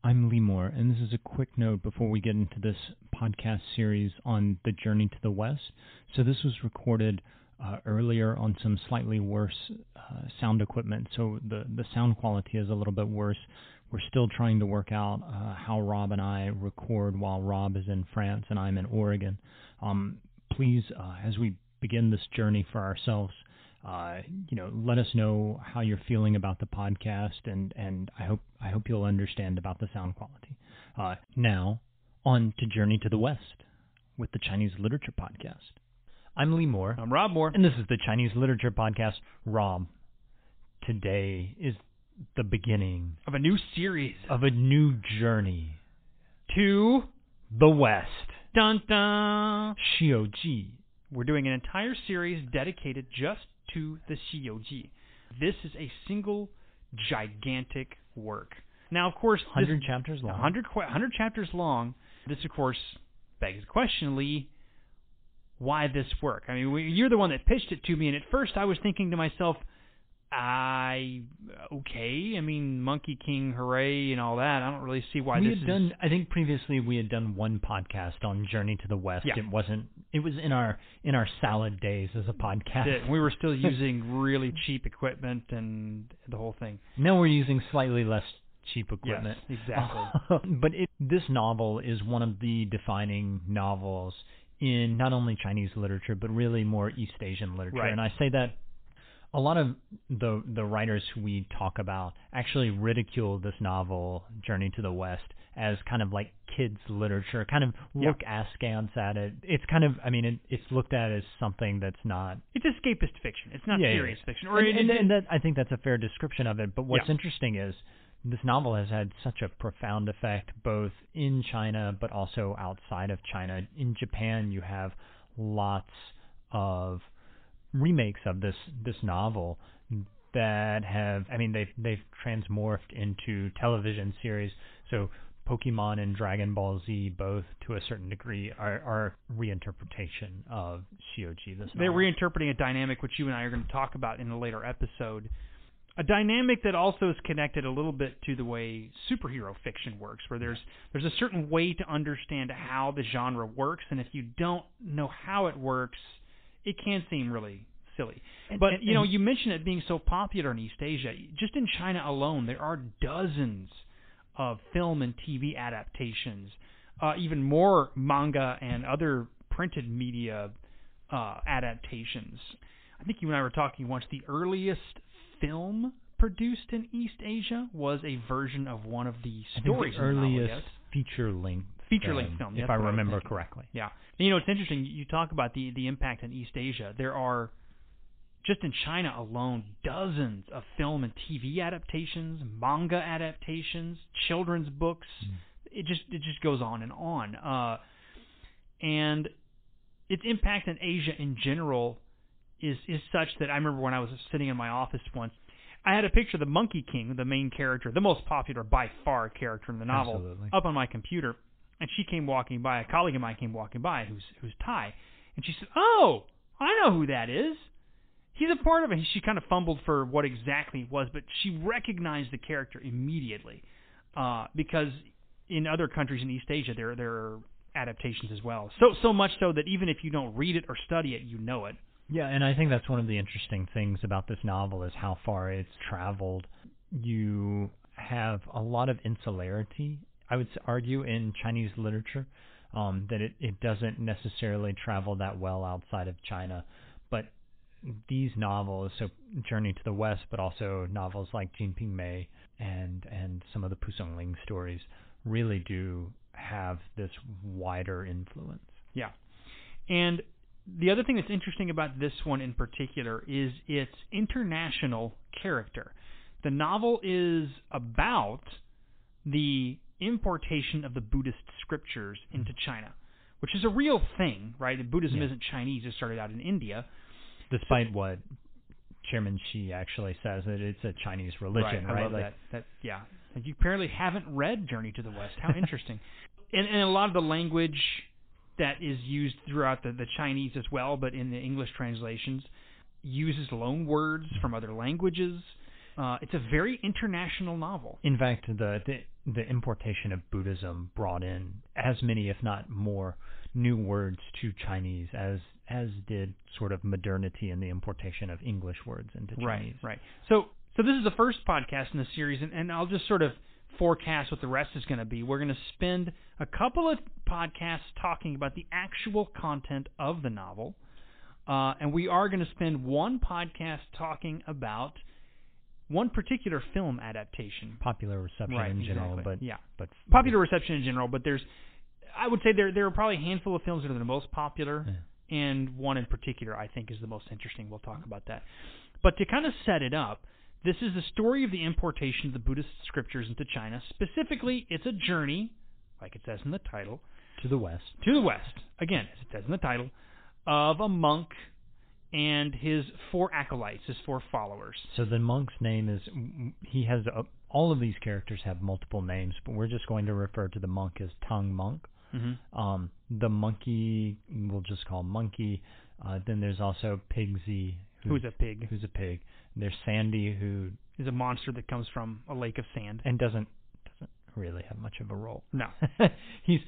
I'm Lee Moore, and this is a quick note before we get into this podcast series on the journey to the West. So this was recorded earlier on some slightly worse sound equipment, so the sound quality is a little bit worse. We're still trying to work out how Rob and I record while Rob is in France and I'm in Oregon. Please, as we begin this journey for ourselves, let us know how you're feeling about the podcast, and I hope you'll understand about the sound quality. Now, on to Journey to the West with the Chinese Literature Podcast. I'm Lee Moore. I'm Rob Moore. And this is the Chinese Literature Podcast. Rob, today is the beginning of a new series. Of a new journey. To the West. Dun dun! Xiuji. We're doing an entire series dedicated just to the Xiuji. This is a single gigantic work. Now, of course, 100 chapters long. 100 chapters long. This, of course, begs the question, Lee, why this work? I mean, you're the one that pitched it to me, and at first I was thinking to myself, Monkey King, hooray, and all that. I don't really see why I think previously we had done one podcast on Journey to the West. Yeah. It was in our salad days as a podcast. We were still using really cheap equipment and the whole thing. Now we're using slightly less cheap equipment. Yes, exactly. But this novel is one of the defining novels in not only Chinese literature, but really more East Asian literature. Right. And I say that a lot of the writers who we talk about actually ridicule this novel, Journey to the West, as kind of like kids' literature, kind of look askance at it. It's kind of, it's looked at as something that's not... It's escapist fiction. It's not serious fiction. And I think that's a fair description of it. But what's interesting is this novel has had such a profound effect both in China but also outside of China. In Japan, you have lots of remakes of this novel that have, they've transmorphed into television series. So Pokemon and Dragon Ball Z, both to a certain degree, are reinterpretation of Xiuji. This novel. They're reinterpreting a dynamic which you and I are going to talk about in a later episode. A dynamic that also is connected a little bit to the way superhero fiction works, where there's a certain way to understand how the genre works, and if you don't know how it works, it can seem really silly. But, you mentioned it being so popular in East Asia. Just in China alone, there are dozens of film and TV adaptations, even more manga and other printed media adaptations. I think you and I were talking once, the earliest film produced in East Asia was a version of one of the stories. The earliest feature-length film, if I remember correctly. Yeah. And, it's interesting. You talk about the impact in East Asia. There are, just in China alone, dozens of film and TV adaptations, manga adaptations, children's books. It just goes on and on. And its impact in Asia in general is such that I remember when I was sitting in my office once, I had a picture of the Monkey King, the main character, the most popular by far character in the novel, up on my computer. And she came walking by, a colleague of mine came walking by, who's Thai, and she said, "Oh, I know who that is. He's a part of it." She kind of fumbled for what exactly it was, but she recognized the character immediately, because in other countries in East Asia there are adaptations as well. So much so that even if you don't read it or study it, you know it. Yeah, and I think that's one of the interesting things about this novel is how far it's traveled. You have a lot of insularity, I would argue, in Chinese literature, that it doesn't necessarily travel that well outside of China. But these novels, so Journey to the West, but also novels like Jinping Mei and some of the Pu Songling stories, really do have this wider influence. Yeah. And the other thing that's interesting about this one in particular is its international character. The novel is about the importation of the Buddhist scriptures into China, which is a real thing, right? Buddhism isn't Chinese. It started out in India. Despite what Chairman Xi actually says, that it's a Chinese religion, right? I love that. Yeah. You apparently haven't read Journey to the West. How interesting. And a lot of the language that is used throughout the Chinese as well, but in the English translations, uses loan words from other languages. It's a very international novel. In fact, the importation of Buddhism brought in as many, if not more, new words to Chinese as did sort of modernity and the importation of English words into Chinese. Right. So this is the first podcast in the series, and I'll just sort of forecast what the rest is going to be. We're going to spend a couple of podcasts talking about the actual content of the novel, and we are going to spend one podcast talking about one particular film adaptation. Popular reception in general, exactly. but popular reception in general, but I would say there are probably a handful of films that are the most popular, and one in particular I think is the most interesting. We'll talk about that. But to kind of set it up, this is the story of the importation of the Buddhist scriptures into China. Specifically, it's a journey, like it says in the title, to the west. To the west. Again, as it says in the title, of a monk and his 4 acolytes, his 4 followers. So the monk's name is, he has, all of these characters have multiple names, but we're just going to refer to the monk as Tongue Monk. Mm-hmm. The monkey, we'll just call Monkey. Then there's also Pigsy. Who's a pig. There's Sandy, who is a monster that comes from a lake of sand. And doesn't really have much of a role. No. He's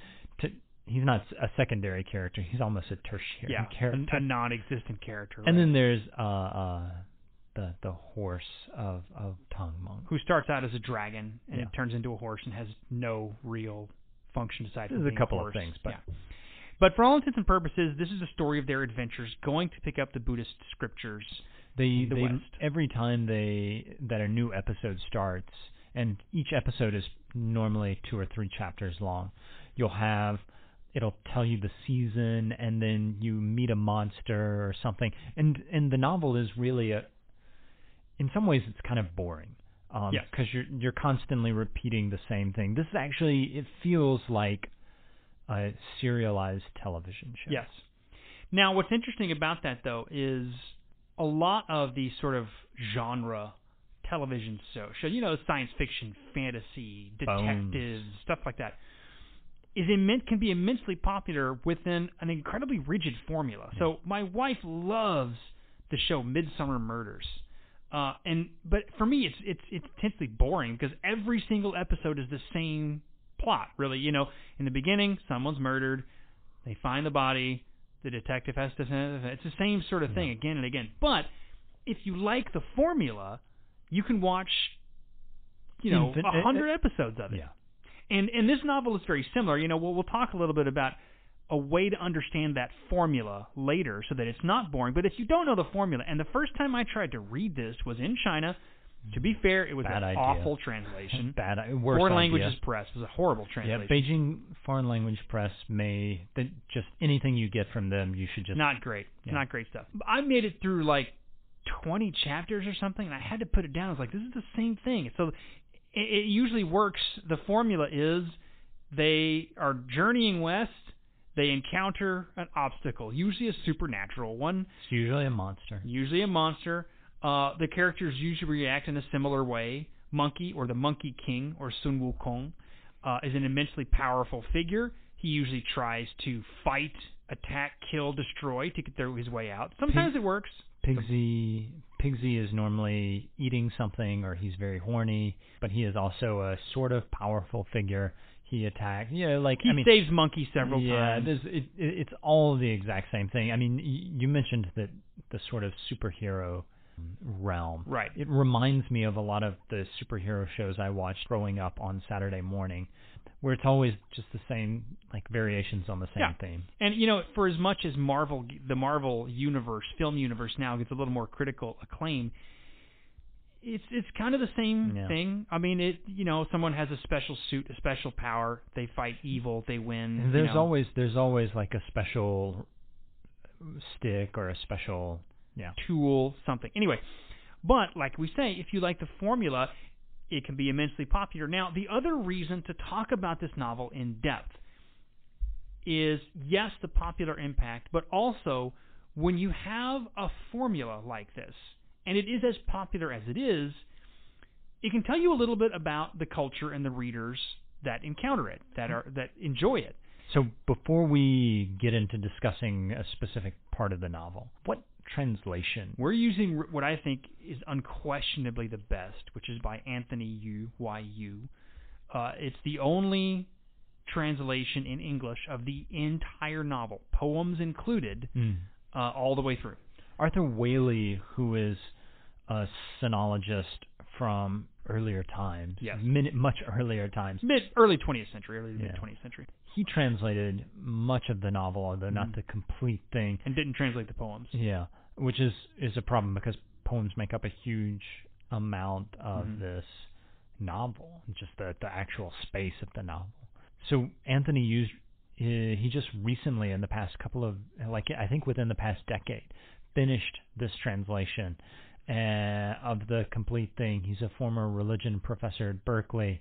not a secondary character. He's almost a tertiary character. A non-existent character. And then there's the horse of Tongue Monk, who starts out as a dragon and it turns into a horse and has no real function aside from being a couple horse. of things, but but for all intents and purposes, this is a story of their adventures going to pick up the Buddhist scriptures. The West. Every time that a new episode starts, and each episode is normally 2 or 3 chapters long, it'll tell you the season, and then you meet a monster or something. And the novel is really in some ways it's kind of boring. Because you're constantly repeating the same thing. This is actually, it feels like a serialized television show. Yes. Now, what's interesting about that, though, is a lot of these sort of genre television shows, science fiction, fantasy, detectives, stuff like that, can be immensely popular within an incredibly rigid formula. Yeah. So my wife loves the show Midsummer Murders. But for me, it's intensely boring because every single episode is the same plot, really. In the beginning, someone's murdered, they find the body, the detective has to. It's the same sort of thing again and again. But if you like the formula, you can watch, 100 episodes of it. Yeah. And this novel is very similar. We'll talk a little bit about a way to understand that formula later so that it's not boring. But if you don't know the formula, and the first time I tried to read this was in China, to be fair, it was an awful translation. Foreign Languages Press was a horrible translation. Yeah, Beijing Foreign Language Press just anything you get from them, you should just... Not great. Yeah. Not great stuff. I made it through like 20 chapters or something, and I had to put it down. I was like, this is the same thing. So it usually works. The formula is they are journeying west. They encounter an obstacle, usually a supernatural one. It's usually a monster. The characters usually react in a similar way. Monkey, or the Monkey King, or Sun Wukong, is an immensely powerful figure. He usually tries to fight, attack, kill, destroy to get his way out. Sometimes it works. Pigsy is normally eating something, or he's very horny, but he is also a sort of powerful figure. He attacks. He saves Monkey several times. Yeah, it's all the exact same thing. I mean, you mentioned that the sort of superhero realm. Right. It reminds me of a lot of the superhero shows I watched growing up on Saturday morning, where it's always just the same, like variations on the same theme. And for as much as the Marvel universe, film universe now gets a little more critical acclaim, it's kind of the same thing. I mean, someone has a special suit, a special power. They fight evil. They win. And there's always like a special stick or a special tool, something. Anyway, but like we say, if you like the formula, it can be immensely popular. Now, the other reason to talk about this novel in depth is, yes, the popular impact, but also when you have a formula like this, and it is as popular as it is, it can tell you a little bit about the culture and the readers that encounter it, that enjoy it. So before we get into discussing a specific part of the novel, what translation? We're using what I think is unquestionably the best, which is by Anthony Yu, Y-U. It's the only translation in English of the entire novel, poems included, all the way through. Arthur Waley, who is a sinologist from earlier times, yes, much earlier times, early 20th century, mid 20th century. He translated much of the novel, although not the complete thing, and didn't translate the poems. Yeah, which is a problem because poems make up a huge amount of this novel, just the actual space of the novel. So Anthony used he just recently, in the past couple of, I think within the past decade, finished this translation of the complete thing. He's a former religion professor at Berkeley.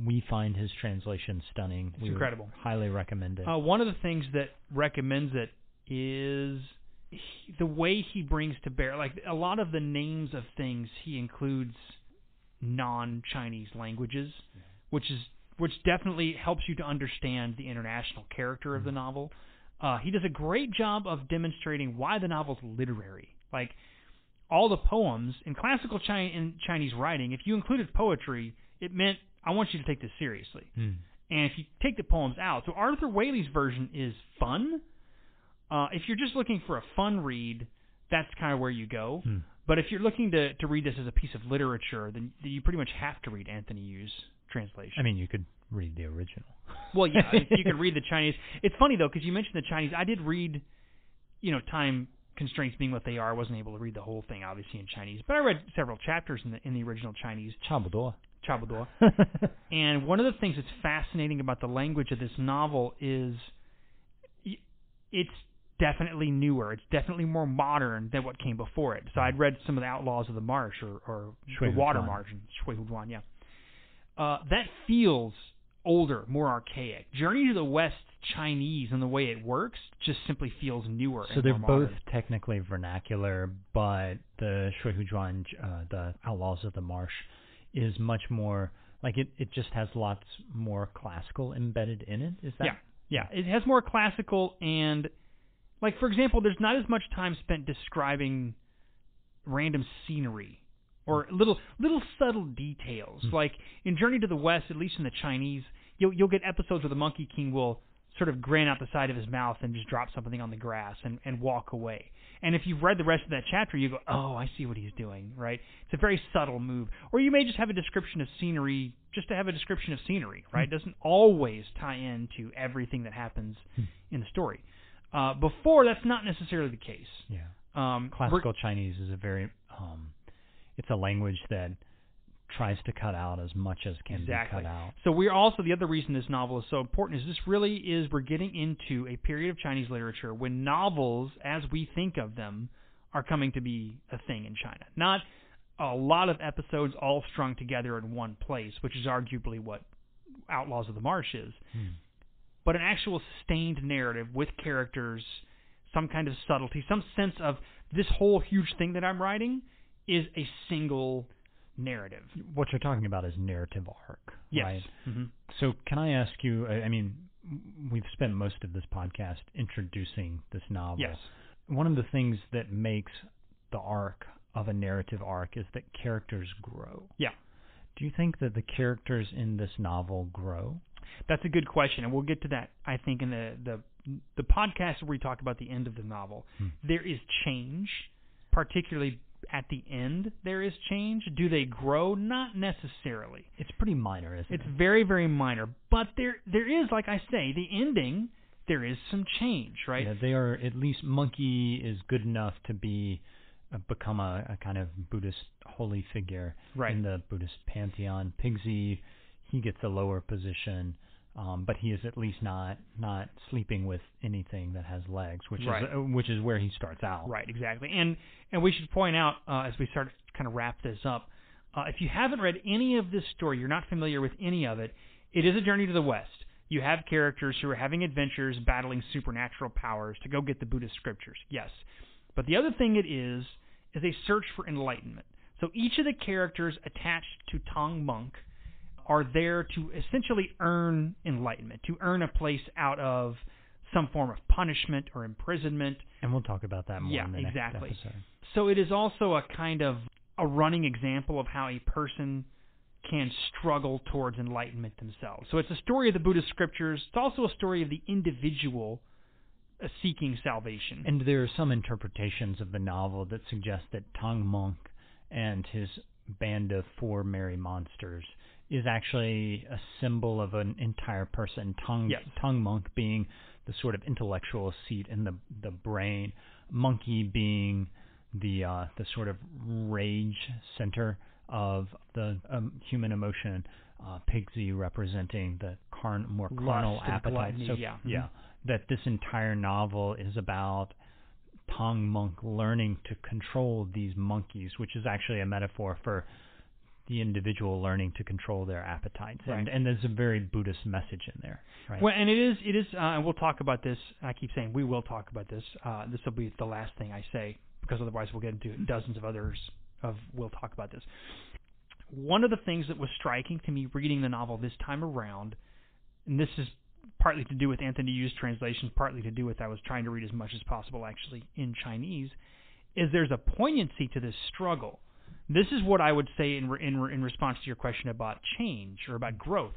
We find his translation stunning. It's incredible. Highly recommend it. One of the things that recommends it is the way he brings to bear, a lot of the names of things he includes non-Chinese languages, which definitely helps you to understand the international character of the novel. He does a great job of demonstrating why the novel's literary. All the poems in classical Chinese writing, if you included poetry, it meant I want you to take this seriously. And if you take the poems out, so Arthur Waley's version is fun. If you're just looking for a fun read, that's kind of where you go. But if you're looking to read this as a piece of literature, then you pretty much have to read Anthony Yu's translation. I mean, you could read the original. Well, yeah, you could read the Chinese. It's funny, though, because you mentioned the Chinese. I did read, time constraints being what they are, I wasn't able to read the whole thing, obviously, in Chinese. But I read several chapters in the original Chinese. 差不多. And one of the things that's fascinating about the language of this novel is it's definitely newer. It's definitely more modern than what came before it. So I'd read some of the Outlaws of the Marsh or the Water Margin, Shui Hu Duan, yeah. That feels older, more archaic. Journey to the West Chinese and the way it works just simply feels newer. So they're more modern. both technically vernacular, but the Shui Hu Duan, the Outlaws of the Marsh, is much more it just has lots more classical embedded in it. Is that? Yeah. It has more classical, and for example, there's not as much time spent describing random scenery or little subtle details. Like in Journey to the West, at least in the Chinese, you'll get episodes where the Monkey King will sort of grin out the side of his mouth and just drop something on the grass and walk away. And if you've read the rest of that chapter, you go, oh, I see what he's doing, right? It's a very subtle move. Or you may just have a description of scenery just to have a description of scenery, right? It doesn't always tie into everything that happens in the story. Before, that's not necessarily the case. Yeah. Classical Chinese is a very, it's a language that tries to cut out as much as can be cut out. So we're also, the other reason this novel is so important is this really is, we're getting into a period of Chinese literature when novels, as we think of them, are coming to be a thing in China. Not a lot of episodes all strung together in one place, which is arguably what Outlaws of the Marsh is. But an actual sustained narrative with characters, some kind of subtlety, some sense of this whole huge thing that I'm writing is a single narrative. What you're talking about is narrative arc, right? So can I ask you, I mean, we've spent most of this podcast introducing this novel. Yes. One of the things that makes the arc of a narrative arc is that characters grow. Yeah. Do you think that the characters in this novel grow? That's a good question, and we'll get to that, I think, in the podcast where we talk about the end of the novel. There is change, particularly at the end there is change. Do they grow? Not necessarily. It's pretty minor, isn't it? It's very, very minor. But there is, like I say, the ending, there is some change, right? Yeah, they are, at least Monkey is good enough to become a kind of Buddhist holy figure in the Buddhist pantheon. Pigsy, he gets a lower position, but he is at least not sleeping with anything that has legs, which is where he starts out. Right, exactly. And we should point out, as we start to kind of wrap this up, if you haven't read any of this story, you're not familiar with any of it, it is a journey to the West. You have characters who are having adventures, battling supernatural powers to go get the Buddhist scriptures, yes. But the other thing it is a search for enlightenment. So each of the characters attached to Tong Monk are there to essentially earn enlightenment, to earn a place out of some form of punishment or imprisonment. And we'll talk about that more in the next episode. So it is also a kind of a running example of how a person can struggle towards enlightenment themselves. So it's a story of the Buddhist scriptures. It's also a story of the individual seeking salvation. And there are some interpretations of the novel that suggest that Tang Monk and his band of 4 merry monsters is actually a symbol of an entire person. Tang Monk being the sort of intellectual seat in the brain, Monkey being the sort of rage center of the human emotion, Pigsy representing the more carnal appetite. So that this entire novel is about Tang Monk learning to control these monkeys, which is actually a metaphor for the individual learning to control their appetites. Right. And there's a very Buddhist message in there. Right? Well, and it is, and we'll talk about this. I keep saying we will talk about this. This will be the last thing I say, because otherwise we'll get into dozens of others we'll talk about this. One of the things that was striking to me reading the novel this time around, and this is partly to do with Anthony Yu's translation, partly to do with I was trying to read as much as possible actually in Chinese, is there's a poignancy to this struggle. This is what I would say in response to your question about change or about growth.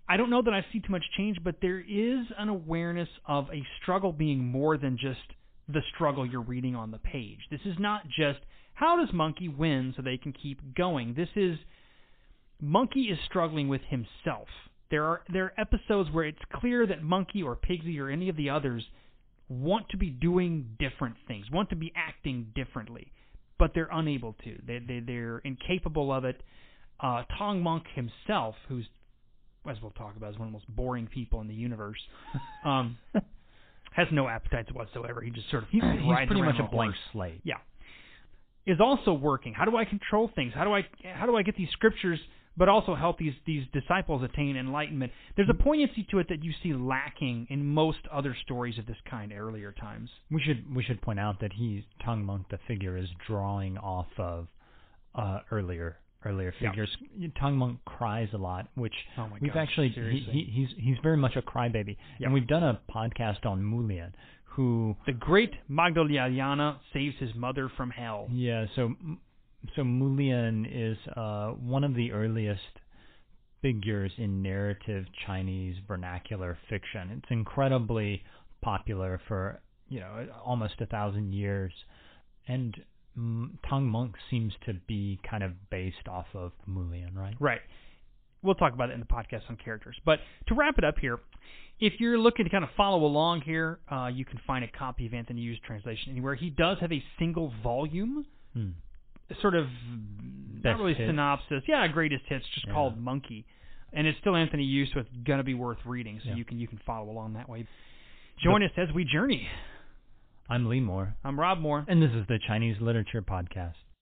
I don't know that I see too much change, but there is an awareness of a struggle being more than just the struggle you're reading on the page. This is not just how does Monkey win so they can keep going. This is Monkey is struggling with himself. There are episodes where it's clear that Monkey or Pigsy or any of the others want to be doing different things, want to be acting differently, but they're unable to. They're incapable of it. Tang Monk himself, who's, as we'll talk about, is one of the most boring people in the universe, has no appetites whatsoever. He's pretty much a blank slate. Yeah, is also working. How do I control things? How do I get these scriptures, but also help these disciples attain enlightenment? There's a poignancy to it that you see lacking in most other stories of this kind earlier times. We should point out that Tang Monk, the figure, is drawing off of earlier figures. Yeah. Tang Monk cries a lot, which we've actually he's very much a crybaby. Yeah. And we've done a podcast on Mulian, who the great Magdalena saves his mother from hell. Yeah, so Mulian is one of the earliest figures in narrative Chinese vernacular fiction. It's incredibly popular for almost 1,000 years, and Tang Monk seems to be kind of based off of Mulian, right? Right. We'll talk about it in the podcast on characters. But to wrap it up here, if you're looking to kind of follow along here, you can find a copy of Anthony Yu's translation anywhere. He does have a single volume, sort of, not really synopsis. Yeah, greatest hits, just called Monkey. And it's still Anthony Yu, so it's going to be worth reading, so you can follow along that way. Join us as we journey. I'm Lee Moore. I'm Rob Moore. And this is the Chinese Literature Podcast.